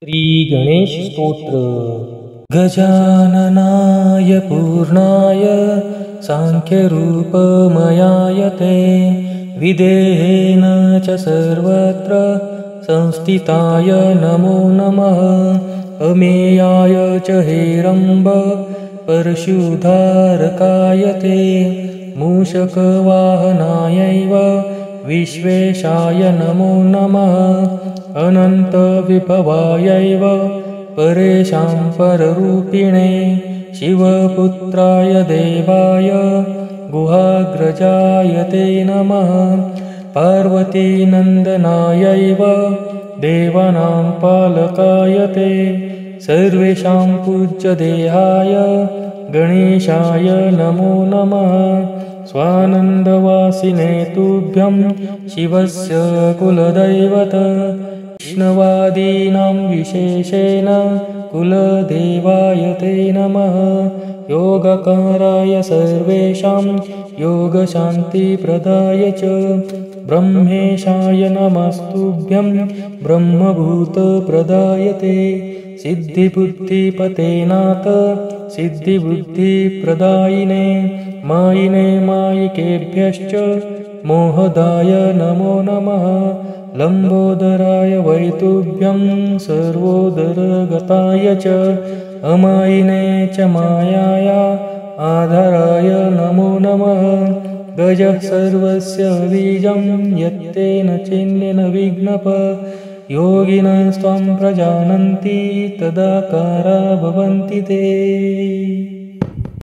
श्रीगणेशस्तोत्र। गजाननाय पूर्णाय साङ्ख्यरूपमयाय ते विदेहेन च सर्वत्र संस्थिताय नमो नमः। अमेयाय च हेरम्ब परशुधारकाय ते मूषकवाहनायैव विश्वेशाय नमो नमः। अनन्तविभवायैव परेशां पररूपिणे शिवपुत्राय देवाय गुहाग्रजाय ते नमः। पार्वतीनन्दनायैव देवानां पालकाय ते सर्वेषां पूज्यदेहाय गणेशाय नमो नमः। स्वानन्दवासिने तुभ्यं शिवस्य कुलदैवत विष्णवादीनां विशेषेण कुलदेवाय ते नमः। योगकाराय सर्वेषां योगशान्तिप्रदाय च ब्रह्मेशाय नमस्तुभ्यं ब्रह्मभूतप्रदाय ते सिद्धिबुद्धिपते नाथ सिद्धिबुद्धिप्रदायिने मायिने मायिकेभ्यश्च मोहदाय नमो नमः। लम्बोदराय वैतुभ्यं सर्वोदरगताय च अमायिने च मायाया आधाराय नमो नमः। गजः सर्वस्य बीजं यत्तेन चिन्नेन विघ्नप योगिनस्त्वं प्रजानन्ति तदाकारा भवन्ति ते।